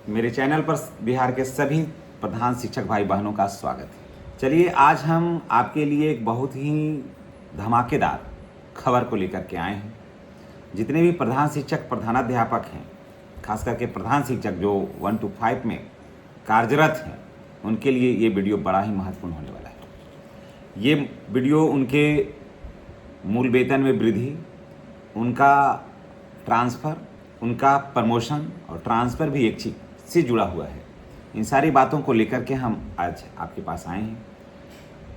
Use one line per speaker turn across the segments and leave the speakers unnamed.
मेरे चैनल पर बिहार के सभी प्रधान शिक्षक भाई बहनों का स्वागत है। चलिए आज हम आपके लिए एक बहुत ही धमाकेदार खबर को लेकर के आए हैं। जितने भी प्रधान शिक्षक प्रधानाध्यापक हैं, खास करके प्रधान शिक्षक जो 1 to 5 में कार्यरत हैं, उनके लिए ये वीडियो बड़ा ही महत्वपूर्ण होने वाला है। ये वीडियो उनके मूल वेतन में वृद्धि, उनका ट्रांसफ़र, उनका प्रमोशन और ट्रांसफ़र भी एक चीज से जुड़ा हुआ है। इन सारी बातों को लेकर के हम आज आपके पास आए हैं।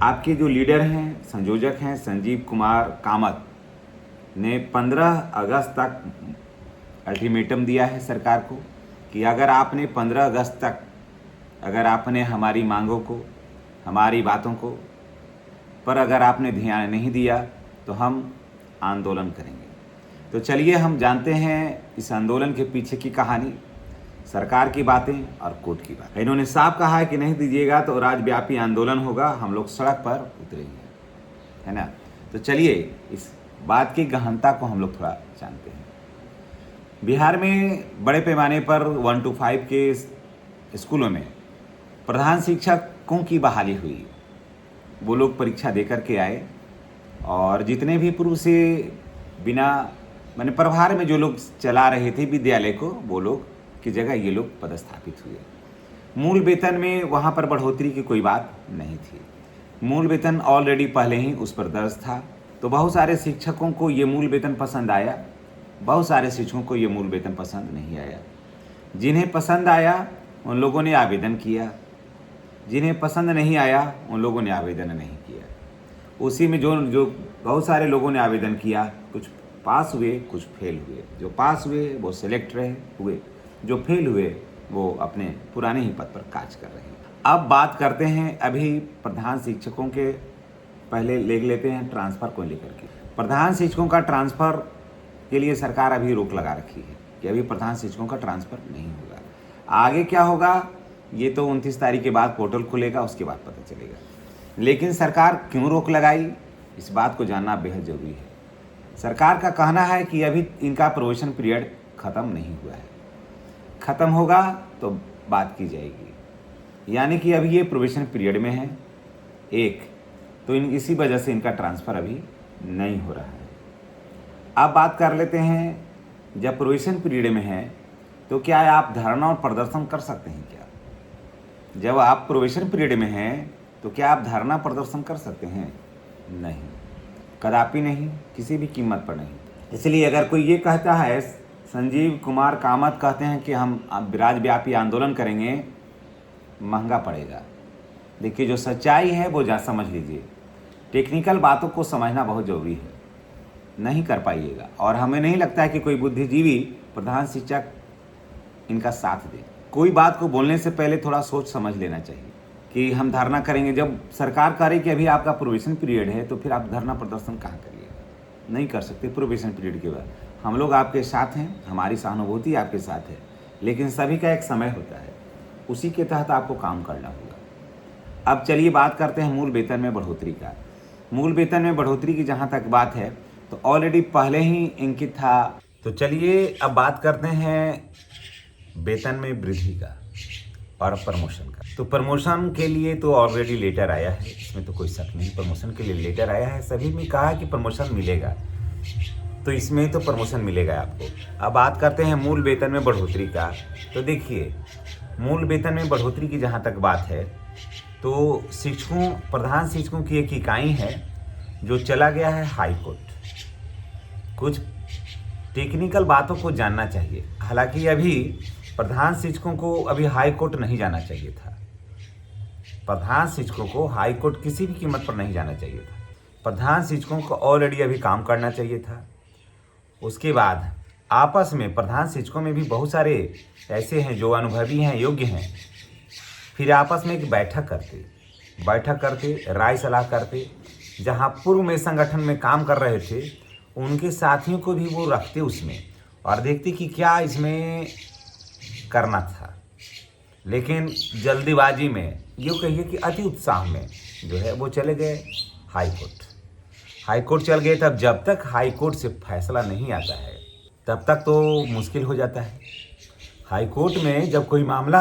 आपके जो लीडर हैं, संयोजक हैं, संजीव कुमार कामत ने 15 अगस्त तक अल्टीमेटम दिया है सरकार को कि अगर आपने 15 अगस्त तक अगर आपने हमारी मांगों को, हमारी बातों को पर अगर आपने ध्यान नहीं दिया तो हम आंदोलन करेंगे। तो चलिए हम जानते हैं इस आंदोलन के पीछे की कहानी, सरकार की बातें और कोर्ट की बातें। इन्होंने साफ कहा है कि नहीं दीजिएगा तो राज्यव्यापी आंदोलन होगा, हम लोग सड़क पर उतरेंगे, है ना। तो चलिए इस बात की गहनता को हम लोग थोड़ा जानते हैं। बिहार में बड़े पैमाने पर 1 to 5 के स्कूलों में प्रधान शिक्षकों की बहाली हुई। वो लोग परीक्षा दे करके आए और जितने भी पूर्व से बिना माने प्रभार में जो लोग चला रहे थे विद्यालय को, वो लोग की जगह ये लोग पदस्थापित हुए। मूल वेतन में वहाँ पर बढ़ोतरी की कोई बात नहीं थी। मूल वेतन ऑलरेडी पहले ही उस पर दर्ज था। तो बहुत सारे शिक्षकों को ये मूल वेतन पसंद आया, बहुत सारे शिक्षकों को ये मूल वेतन पसंद नहीं आया। जिन्हें पसंद आया उन लोगों ने आवेदन किया, जिन्हें पसंद नहीं आया उन लोगों ने आवेदन नहीं किया। उसी में जो बहुत सारे लोगों ने आवेदन किया, कुछ पास हुए, कुछ फेल हुए। जो पास हुए वो सिलेक्ट हुए, जो फेल हुए वो अपने पुराने ही पद पर कार्य कर रहे हैं। अब बात करते हैं अभी प्रधान शिक्षकों के, पहले ले लेते हैं ट्रांसफ़र को लेकर के। प्रधान शिक्षकों का ट्रांसफ़र के लिए सरकार अभी रोक लगा रखी है कि अभी प्रधान शिक्षकों का ट्रांसफ़र नहीं होगा। आगे क्या होगा ये तो 29 तारीख के बाद पोर्टल खुलेगा, उसके बाद पता चलेगा। लेकिन सरकार क्यों रोक लगाई, इस बात को जानना बेहद ज़रूरी है। सरकार का कहना है कि अभी इनका प्रोबेशन पीरियड ख़त्म नहीं हुआ है, ख़त्म होगा तो बात की जाएगी। यानी कि अभी ये प्रोबेशन पीरियड में है एक, तो इसी वजह से इनका ट्रांसफ़र अभी नहीं हो रहा है। अब बात कर लेते हैं, जब प्रोबेशन पीरियड में है तो क्या आप धरना और प्रदर्शन कर सकते हैं क्या? जब आप प्रोबेशन पीरियड में हैं तो क्या आप धरना प्रदर्शन कर सकते हैं? नहीं, कदापि नहीं, किसी भी कीमत पर नहीं। इसलिए अगर कोई ये कहता है, संजीव कुमार कामत कहते हैं कि हम राज्यव्यापी आंदोलन करेंगे, महंगा पड़ेगा। देखिए जो सच्चाई है वो समझ लीजिए। टेक्निकल बातों को समझना बहुत ज़रूरी है, नहीं कर पाइएगा। और हमें नहीं लगता है कि कोई बुद्धिजीवी प्रधान शिक्षक इनका साथ दे। कोई बात को बोलने से पहले थोड़ा सोच समझ लेना चाहिए कि हम धरना करेंगे। जब सरकार कह रही कि अभी आपका प्रोबेशन पीरियड है तो फिर आप धरना प्रदर्शन कहाँ करिएगा? नहीं कर सकते। प्रोबेशन पीरियड के बाद हम लोग आपके साथ हैं, हमारी सहानुभूति आपके साथ है, लेकिन सभी का एक समय होता है, उसी के तहत आपको काम करना होगा। अब चलिए बात करते हैं मूल वेतन में बढ़ोतरी का। मूल वेतन में बढ़ोतरी की जहाँ तक बात है तो ऑलरेडी पहले ही इंकित था। तो चलिए अब बात करते हैं वेतन में वृद्धि का और प्रमोशन का। तो प्रमोशन के लिए तो ऑलरेडी लेटर आया है, इसमें तो कोई शक नहीं। प्रमोशन के लिए लेटर आया है, सभी में कहा कि प्रमोशन मिलेगा, तो इसमें तो प्रमोशन मिलेगा आपको। अब बात करते हैं मूल वेतन में बढ़ोतरी का। तो देखिए मूल वेतन में बढ़ोतरी की जहाँ तक बात है तो शिक्षकों, प्रधान शिक्षकों की एक इकाई है जो चला गया है हाई कोर्ट। कुछ टेक्निकल बातों को जानना चाहिए। हालांकि अभी प्रधान शिक्षकों को अभी हाई कोर्ट नहीं जाना चाहिए था। प्रधान शिक्षकों को हाई कोर्ट किसी भी कीमत पर नहीं जाना चाहिए था। प्रधान शिक्षकों को ऑलरेडी अभी काम करना चाहिए था। उसके बाद आपस में प्रधान शिक्षकों में भी बहुत सारे ऐसे हैं जो अनुभवी हैं, योग्य हैं, फिर आपस में एक बैठक करते, राय सलाह करते। जहाँ पूर्व में संगठन में काम कर रहे थे उनके साथियों को भी वो रखते उसमें और देखते कि क्या इसमें करना था। लेकिन जल्दीबाजी में, यूँ कहिए कि अति उत्साह में जो है वो चले गए हाई कोर्ट। हाई कोर्ट चल गए। तब जब तक हाई कोर्ट से फैसला नहीं आता है तब तक तो मुश्किल हो जाता है। हाई कोर्ट में जब कोई मामला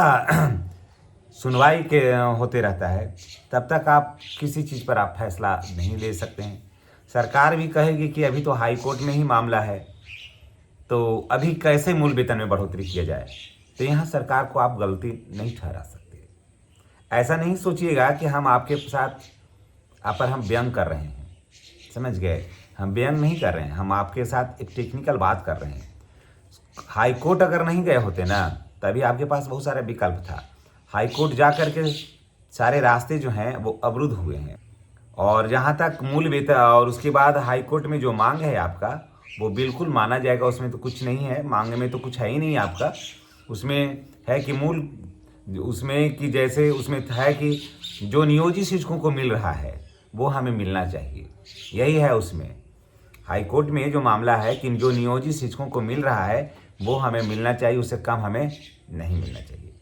सुनवाई के होते रहता है तब तक आप किसी चीज़ पर आप फैसला नहीं ले सकते हैं। सरकार भी कहेगी कि अभी तो हाई कोर्ट में ही मामला है, तो अभी कैसे मूल वेतन में बढ़ोतरी किया जाए। तो यहाँ सरकार को आप गलती नहीं ठहरा सकते। ऐसा नहीं सोचिएगा कि हम आपके साथ आप पर हम व्यंग कर रहे हैं, समझ गए। हम व्यंग नहीं कर रहे हैं, हम आपके साथ एक टेक्निकल बात कर रहे हैं। हाई कोर्ट अगर नहीं गए होते ना, तभी आपके पास बहुत सारा विकल्प था। हाई कोर्ट जा कर के सारे रास्ते जो हैं वो अवरुद्ध हुए हैं। और जहाँ तक मूल वेतन और उसके बाद हाई कोर्ट में जो मांग है आपका, वो बिल्कुल माना जाएगा। उसमें तो कुछ नहीं है, मांग में तो कुछ है ही नहीं आपका। उसमें है कि मूल उसमें कि जैसे उसमें है कि जो नियोजित शिक्षकों को मिल रहा है वो हमें मिलना चाहिए, यही है उसमें। हाई कोर्ट में जो मामला है कि जो नियोजित शिक्षकों को मिल रहा है वो हमें मिलना चाहिए, उससे कम हमें नहीं मिलना चाहिए।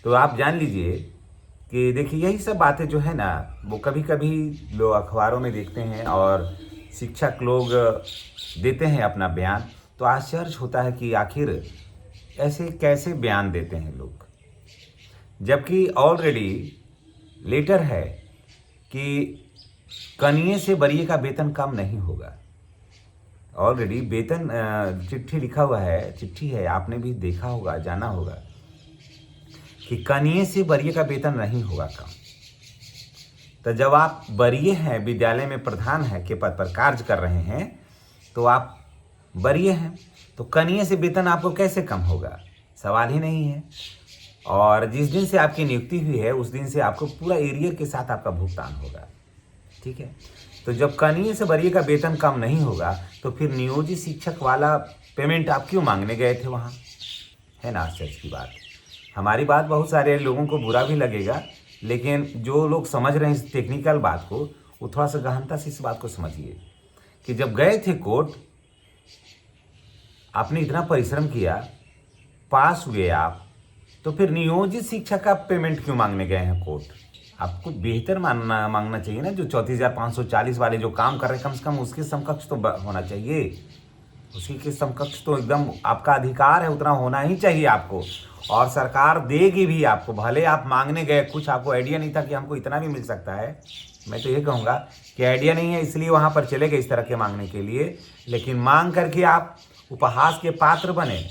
तो आप जान लीजिए कि देखिए यही सब बातें जो है ना, वो कभी कभी लोग अखबारों में देखते हैं और शिक्षक लोग देते हैं अपना बयान, तो आश्चर्य होता है कि आखिर ऐसे कैसे बयान देते हैं लोग, जबकि ऑलरेडी लेटर है कि कनिये से बरिये का वेतन कम नहीं होगा। ऑलरेडी वेतन चिट्ठी लिखा हुआ है, चिट्ठी है, आपने भी देखा होगा, जाना होगा कि कनिये से बरिये का वेतन नहीं होगा कम। तो जब आप बरिये हैं, विद्यालय में प्रधान है के पद पर कार्य कर रहे हैं, तो आप बरिये हैं, तो कनिये से वेतन आपको कैसे कम होगा, सवाल ही नहीं है। और जिस दिन से आपकी नियुक्ति हुई है उस दिन से आपको पूरा एरियर के साथ आपका भुगतान होगा, ठीक है। तो जब कनिये से बरिये का वेतन कम नहीं होगा तो फिर नियोजित शिक्षक वाला पेमेंट आप क्यों मांगने गए थे वहाँ, है ना। आश्चर्य की बात। हमारी बात बहुत सारे लोगों को बुरा भी लगेगा, लेकिन जो लोग समझ रहे हैं इस टेक्निकल बात को, वो थोड़ा सा गहनता से इस बात को समझिए कि जब गए थे कोर्ट, आपने इतना परिश्रम किया, पास हुए आप, तो फिर नियोजित शिक्षक का पेमेंट क्यों मांगने गए हैं कोर्ट। आपको बेहतर मांगना चाहिए ना। जो 34,540 वाले जो काम कर रहे हैं, कम से कम उसके समकक्ष तो होना चाहिए। उसी के समकक्ष तो एकदम आपका अधिकार है, उतना होना ही चाहिए आपको। और सरकार देगी भी आपको, भले आप मांगने गए, कुछ आपको आइडिया नहीं था कि हमको इतना भी मिल सकता है। मैं तो ये कहूँगा कि आइडिया नहीं है इसलिए वहाँ पर चले गए इस तरह के मांगने के लिए, लेकिन मांग करके आप उपहास के पात्र बने।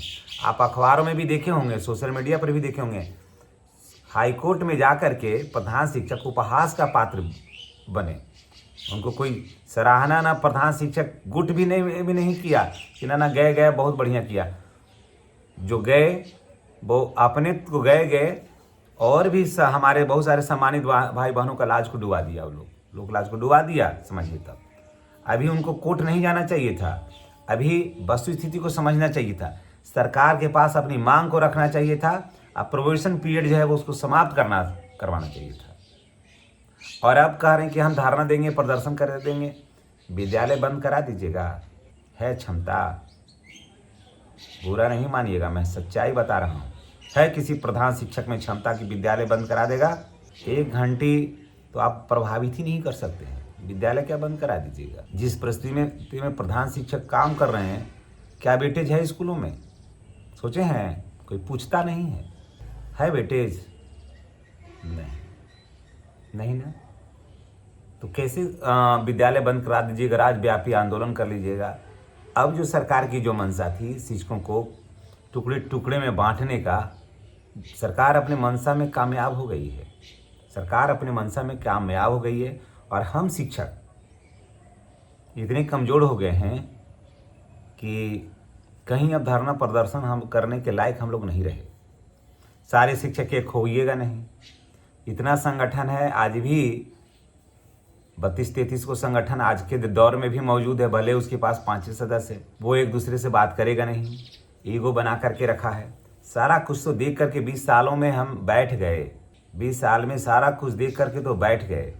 आप अखबारों में भी देखे होंगे, सोशल मीडिया पर भी देखे होंगे, हाई कोर्ट में जा कर के प्रधान शिक्षक उपहास का पात्र बने। उनको कोई सराहना ना प्रधान शिक्षक गुट भी नहीं किया कि ना गए बहुत बढ़िया किया। जो गए वो अपने को गए और भी हमारे बहुत सारे सम्मानित भाई बहनों का लाज को डुबा दिया। वो लोग लाज को डुबा दिया, समझिए। तब अभी उनको कोर्ट नहीं जाना चाहिए था, अभी वस्तु स्थिति को समझना चाहिए था, सरकार के पास अपनी मांग को रखना चाहिए था। अब प्रोविजन पीरियड जो है वो उसको समाप्त करवाना चाहिए था। और अब कह रहे हैं कि हम धारणा देंगे, प्रदर्शन कर देंगे, विद्यालय बंद करा दीजिएगा। है क्षमता, बुरा नहीं मानिएगा, मैं सच्चाई बता रहा हूँ। है किसी प्रधान शिक्षक में क्षमता कि विद्यालय बंद करा देगा? 1 घंटे तो आप प्रभावित ही नहीं कर सकते हैं, विद्यालय क्या बंद करा दीजिएगा। जिस परिस्थिति में प्रधान शिक्षक काम कर रहे हैं, क्या वेटेज है स्कूलों में, सोचे हैं? कोई पूछता नहीं है वेटेज? नहीं ना। तो कैसे विद्यालय बंद करा दीजिएगा, राज्यव्यापी आंदोलन कर लीजिएगा। अब जो सरकार की जो मंशा थी शिक्षकों को टुकड़े टुकड़े में बांटने का, सरकार अपने मंशा में कामयाब हो गई है। सरकार अपने मंशा में कामयाब हो गई है। और हम शिक्षक इतने कमज़ोर हो गए हैं कि कहीं अब धरना प्रदर्शन हम करने के लायक हम लोग नहीं रहे। सारे शिक्षक एक होइएगा नहीं, इतना संगठन है आज भी 32-33 को संगठन आज के दौर में भी मौजूद है। भले उसके पास 5 सदस्य है, वो एक दूसरे से बात करेगा नहीं, ईगो बना करके रखा है। सारा कुछ तो देख करके 20 सालों में हम बैठ गए, 20 साल में सारा कुछ देख करके तो बैठ गए।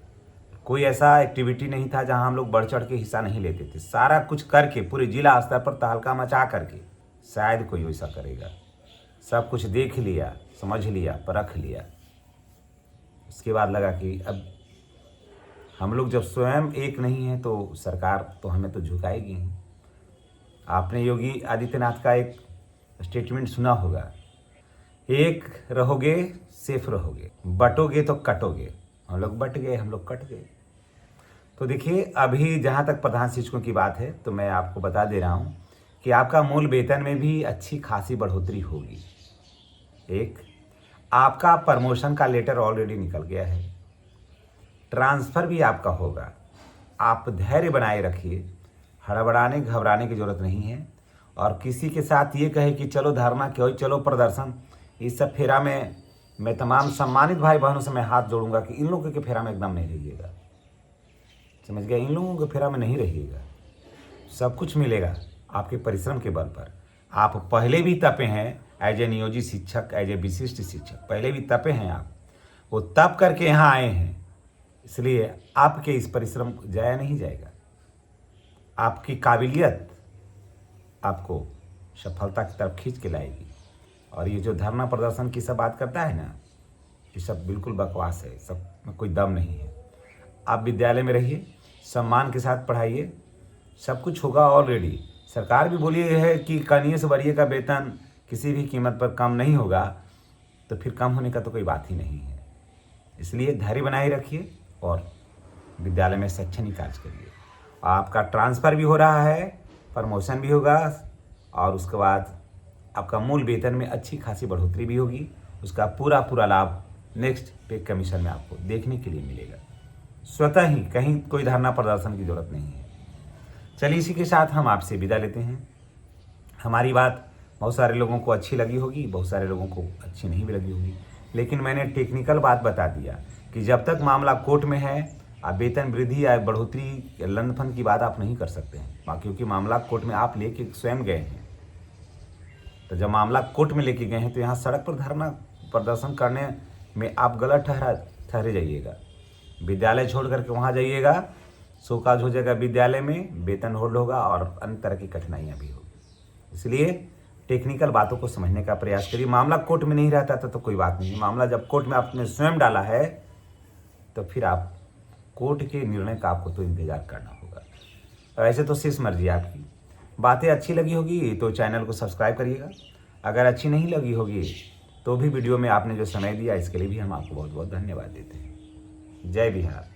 कोई ऐसा एक्टिविटी नहीं था जहां हम लोग बढ़ चढ़ के हिस्सा नहीं लेते थे। सारा कुछ करके पूरे जिला स्तर पर तहलका मचा करके शायद कोई वैसा करेगा। सब कुछ देख लिया, समझ लिया, परख लिया, उसके बाद लगा कि अब हम लोग जब स्वयं एक नहीं हैं तो सरकार तो हमें तो झुकाएगी ही। आपने योगी आदित्यनाथ का एक स्टेटमेंट सुना होगा एक रहोगे सेफ रहोगे, बटोगे तो कटोगे। हम लोग बट गए, हम लोग कट गए। तो देखिए, अभी जहाँ तक प्रधान शिक्षकों की बात है तो मैं आपको बता दे रहा हूँ कि आपका मूल वेतन में भी अच्छी खासी बढ़ोतरी होगी। एक, आपका प्रमोशन का लेटर ऑलरेडी निकल गया है, ट्रांसफ़र भी आपका होगा। आप धैर्य बनाए रखिए, हड़बड़ाने घबराने की ज़रूरत नहीं है। और किसी के साथ ये कहे कि चलो धरना क्यों, चलो प्रदर्शन, इस सब फेरा में मैं तमाम सम्मानित भाई बहनों से मैं हाथ जोड़ूंगा कि इन लोगों के फेरा में एकदम नहीं रहिएगा। समझ गया? इन लोगों के फेरा में नहीं रहिएगा। सब कुछ मिलेगा आपके परिश्रम के बल पर। आप पहले भी तपे हैं एज ए नियोजित शिक्षक, एज ए विशिष्ट शिक्षक, पहले भी तपे हैं आप। वो तप करके यहाँ आए हैं, इसलिए आपके इस परिश्रम जाया नहीं जाएगा। आपकी काबिलियत आपको सफलता की तरफ खींच के लाएगी। और ये जो धरना प्रदर्शन की सब बात करता है ना, ये सब बिल्कुल बकवास है, सब में कोई दम नहीं है। आप विद्यालय में रहिए, सम्मान के साथ पढ़ाइए, सब कुछ होगा ऑलरेडी। सरकार भी बोली है कि कनीय से वरीय का वेतन किसी भी कीमत पर कम नहीं होगा, तो फिर कम होने का तो कोई बात ही नहीं है। इसलिए धैर्य बनाए रखिए और विद्यालय में शैक्षणिक कार्य करिए। आपका ट्रांसफ़र भी हो रहा है, प्रमोशन भी होगा, और उसके बाद आपका मूल वेतन में अच्छी खासी बढ़ोतरी भी होगी। उसका पूरा लाभ नेक्स्ट पे कमीशन में आपको देखने के लिए मिलेगा। स्वतः ही कहीं कोई धरना प्रदर्शन की जरूरत नहीं है। चलिए, इसी के साथ हम आपसे विदा लेते हैं। हमारी बात बहुत सारे लोगों को अच्छी लगी होगी, बहुत सारे लोगों को अच्छी नहीं भी लगी होगी, लेकिन मैंने टेक्निकल बात बता दिया कि जब तक मामला कोर्ट में है आप वेतन वृद्धि या बढ़ोतरी या लंड फंड की बात आप नहीं कर सकते हैं, क्योंकि मामला कोर्ट में आप लेके स्वयं गए हैं। तो जब मामला कोर्ट में लेके गए हैं तो यहाँ सड़क पर धरना प्रदर्शन करने में आप गलत ठहरे जाइएगा। विद्यालय छोड़ करके वहाँ जाइएगा, शोकाज हो जाएगा विद्यालय में, वेतन होल्ड होगा और अन्य तरह की कठिनाइयाँ भी होगी। इसलिए टेक्निकल बातों को समझने का प्रयास करिए। मामला कोर्ट में नहीं रहता था तो कोई बात नहीं, मामला जब कोर्ट में आपने स्वयं डाला है तो फिर आप कोर्ट के निर्णय का आपको तो इंतजार करना होगा। ऐसे तो शेष मर्जी आपकी। बातें अच्छी लगी होगी तो चैनल को सब्सक्राइब करिएगा, अगर अच्छी नहीं लगी होगी तो भी वीडियो में आपने जो समय दिया इसके लिए भी हम आपको बहुत बहुत धन्यवाद देते हैं। जय बिहार।